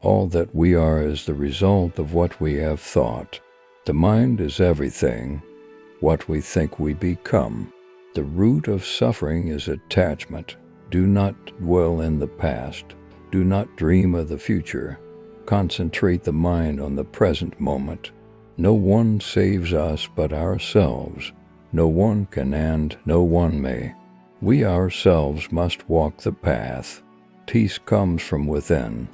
All that we are is the result of what we have thought. The mind is everything, what we think we become. The root of suffering is attachment. Do not dwell in the past. Do not dream of the future. Concentrate the mind on the present moment. No one saves us but ourselves. No one can and no one may. We ourselves must walk the path. Peace comes from within.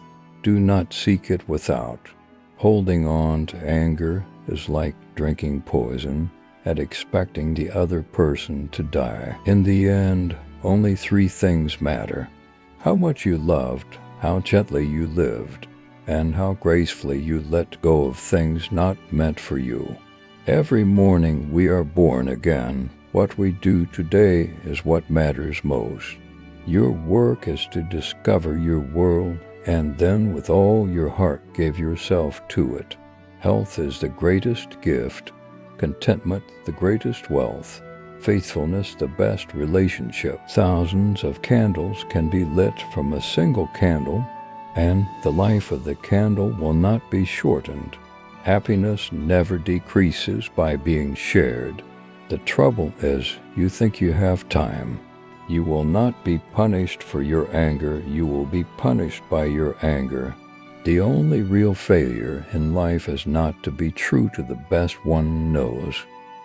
Do not seek it without. Holding on to anger is like drinking poison and expecting the other person to die. In the end, only three things matter: how much you loved, how gently you lived, and how gracefully you let go of things not meant for you. Every morning we are born again. What we do today is what matters most. Your work is to discover your world and then with all your heart give yourself to it. Health is the greatest gift, contentment the greatest wealth, faithfulness the best relationship. Thousands of candles can be lit from a single candle, and the life of the candle will not be shortened. Happiness never decreases by being shared. The trouble is, you think you have time. You will not be punished for your anger, you will be punished by your anger. The only real failure in life is not to be true to the best one knows.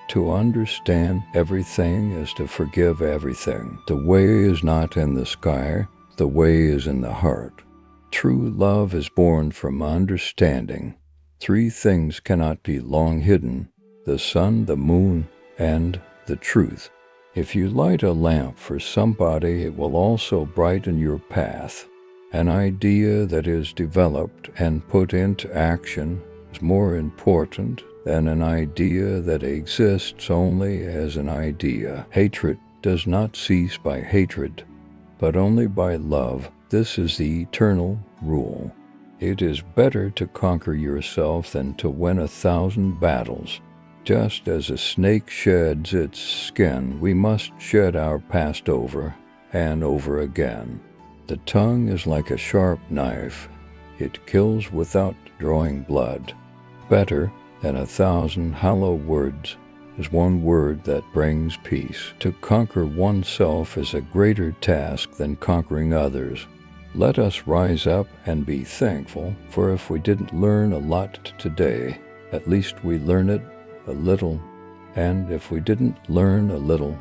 To understand everything is to forgive everything. The way is not in the sky, the way is in the heart. True love is born from understanding. Three things cannot be long hidden: the sun, the moon, and the truth. If you light a lamp for somebody, it will also brighten your path. An idea that is developed and put into action is more important than an idea that exists only as an idea. Hatred does not cease by hatred, but only by love. This is the eternal rule. It is better to conquer yourself than to win 1,000 battles. Just as a snake sheds its skin, we must shed our past over and over again. The tongue is like a sharp knife. It kills without drawing blood. Better than 1,000 hollow words is one word that brings peace. To conquer oneself is a greater task than conquering others. Let us rise up and be thankful, for if we didn't learn a lot today, at least we learn it a little, and if we didn't learn a little,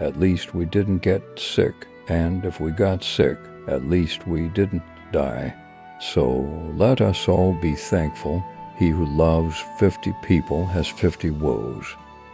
at least we didn't get sick, and if we got sick, at least we didn't die. So let us all be thankful. He who loves 50 people has 50 woes.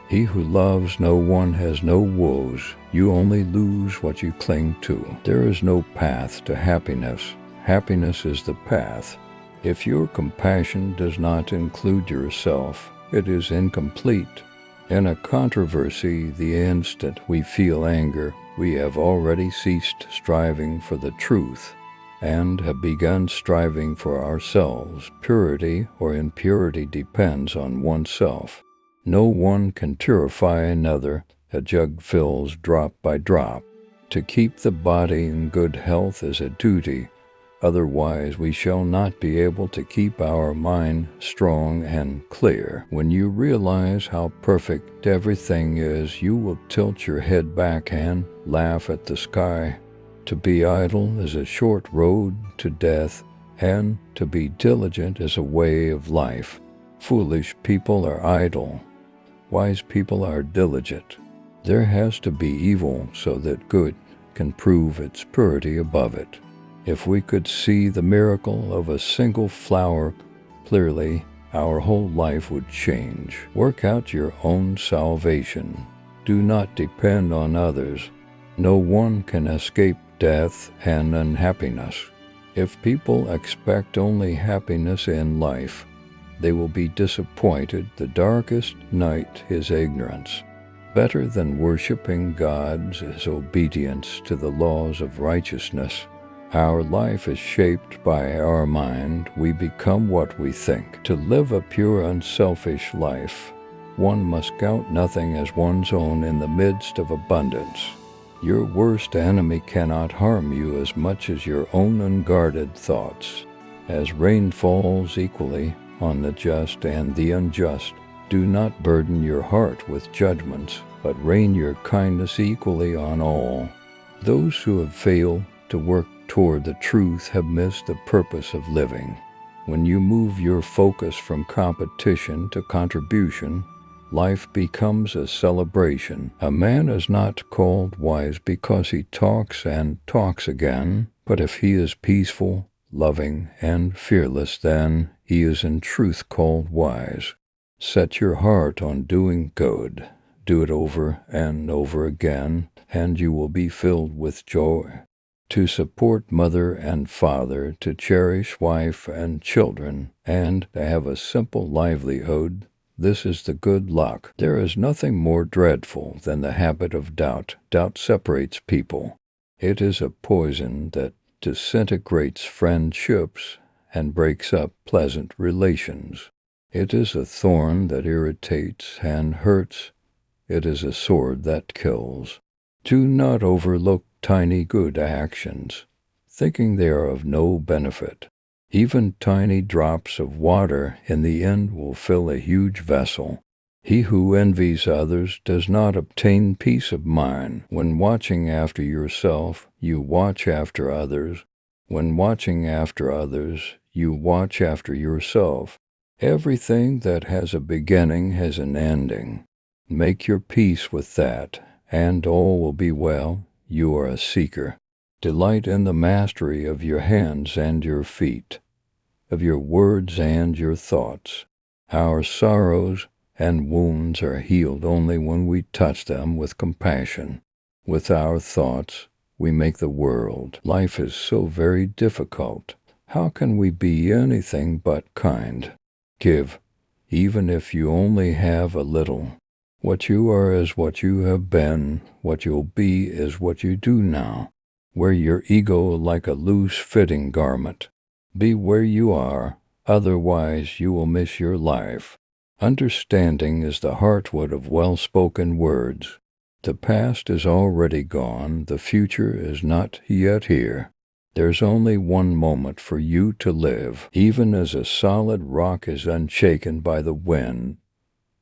He who loves no one has no woes. You only lose what you cling to. There is no path to happiness. Happiness is the path. If your compassion does not include yourself, it is incomplete. In a controversy, the instant we feel anger, we have already ceased striving for the truth and have begun striving for ourselves. Purity or impurity depends on oneself. No one can purify another. A jug fills drop by drop. To keep the body in good health is a duty. Otherwise, we shall not be able to keep our mind strong and clear. When you realize how perfect everything is, you will tilt your head back and laugh at the sky. To be idle is a short road to death, and to be diligent is a way of life. Foolish people are idle. Wise people are diligent. There has to be evil so that good can prove its purity above it. If we could see the miracle of a single flower clearly, our whole life would change. Work out your own salvation. Do not depend on others. No one can escape death and unhappiness. If people expect only happiness in life, they will be disappointed. The darkest night is ignorance. Better than worshiping gods is obedience to the laws of righteousness. Our life is shaped by our mind. We become what we think. To live a pure, unselfish life, one must count nothing as one's own in the midst of abundance. Your worst enemy cannot harm you as much as your own unguarded thoughts. As rain falls equally on the just and the unjust, do not burden your heart with judgments, but rain your kindness equally on all. Those who have failed to work toward the truth have missed the purpose of living. When you move your focus from competition to contribution, life becomes a celebration. A man is not called wise because he talks and talks again, but if he is peaceful, loving, and fearless, then he is in truth called wise. Set your heart on doing good. Do it over and over again, and you will be filled with joy. To support mother and father, to cherish wife and children, and to have a simple livelihood, this is the good luck. There is nothing more dreadful than the habit of doubt. Doubt separates people. It is a poison that disintegrates friendships and breaks up pleasant relations. It is a thorn that irritates and hurts. It is a sword that kills. Do not overlook tiny good actions, thinking they are of no benefit. Even tiny drops of water in the end will fill a huge vessel. He who envies others does not obtain peace of mind. When watching after yourself, you watch after others. When watching after others, you watch after yourself. Everything that has a beginning has an ending. Make your peace with that, and all will be well. You are a seeker. Delight in the mastery of your hands and your feet, of your words and your thoughts. Our sorrows and wounds are healed only when we touch them with compassion. With our thoughts, we make the world. Life is so very difficult. How can we be anything but kind? Give, even if you only have a little. What you are is what you have been. What you'll be is what you do now. Wear your ego like a loose-fitting garment. Be where you are, otherwise you will miss your life. Understanding is the heartwood of well-spoken words. The past is already gone. The future is not yet here. There's only one moment for you to live. Even as a solid rock is unshaken by the wind,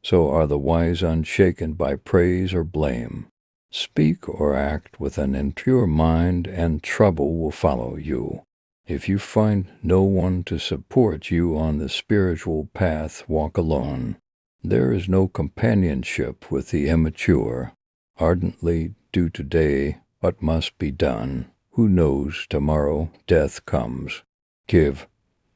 so are the wise unshaken by praise or blame. Speak or act with an impure mind, and trouble will follow you. If you find no one to support you on the spiritual path, walk alone. There is no companionship with the immature. Ardently do today what must be done. Who knows tomorrow death comes? Give,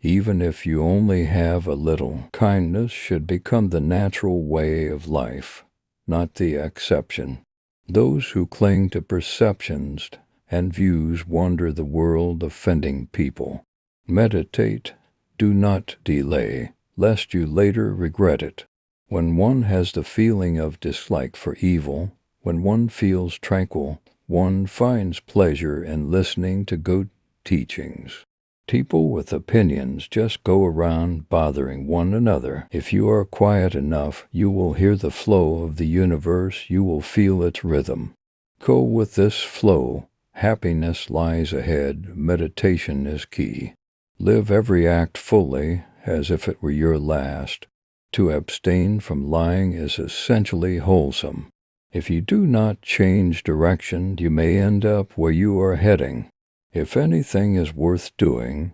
even if you only have a little. Kindness should become the natural way of life, not the exception. Those who cling to perceptions and views wander the world, offending people. Meditate, do not delay, lest you later regret it. When one has the feeling of dislike for evil, when one feels tranquil, one finds pleasure in listening to good teachings. People with opinions just go around bothering one another. If you are quiet enough, you will hear the flow of the universe. You will feel its rhythm. Go with this flow. Happiness lies ahead. Meditation is key. Live every act fully, as if it were your last. To abstain from lying is essentially wholesome. If you do not change direction, you may end up where you are heading. If anything is worth doing,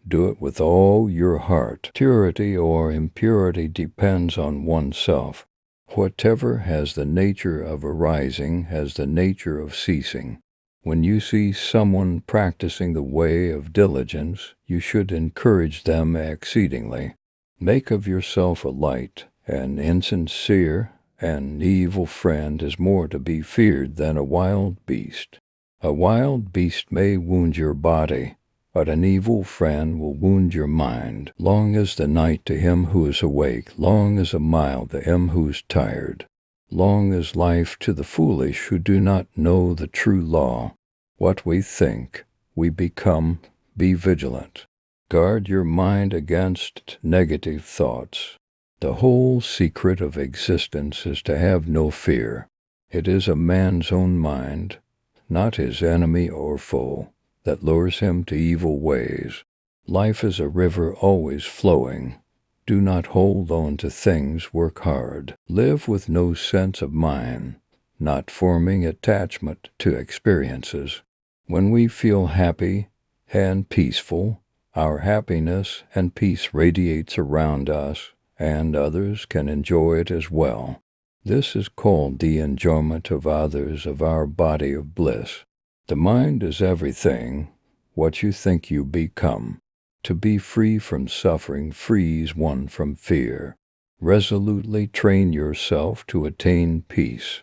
do it with all your heart. Purity or impurity depends on oneself. Whatever has the nature of arising has the nature of ceasing. When you see someone practicing the way of diligence, you should encourage them exceedingly. Make of yourself a light. An insincere and evil friend is more to be feared than a wild beast. A wild beast may wound your body, but an evil friend will wound your mind. Long is the night to him who is awake, long is a mile to him who is tired. Long is life to the foolish who do not know the true law. What we think, we become. Be vigilant. Guard your mind against negative thoughts. The whole secret of existence is to have no fear. It is a man's own mind, not his enemy or foe, that lures him to evil ways. Life is a river always flowing. Do not hold on to things, work hard. Live with no sense of mine, not forming attachment to experiences. When we feel happy and peaceful, our happiness and peace radiates around us, and others can enjoy it as well. This is called the enjoyment of others of our body of bliss. The mind is everything, what you think you become. To be free from suffering frees one from fear. Resolutely train yourself to attain peace.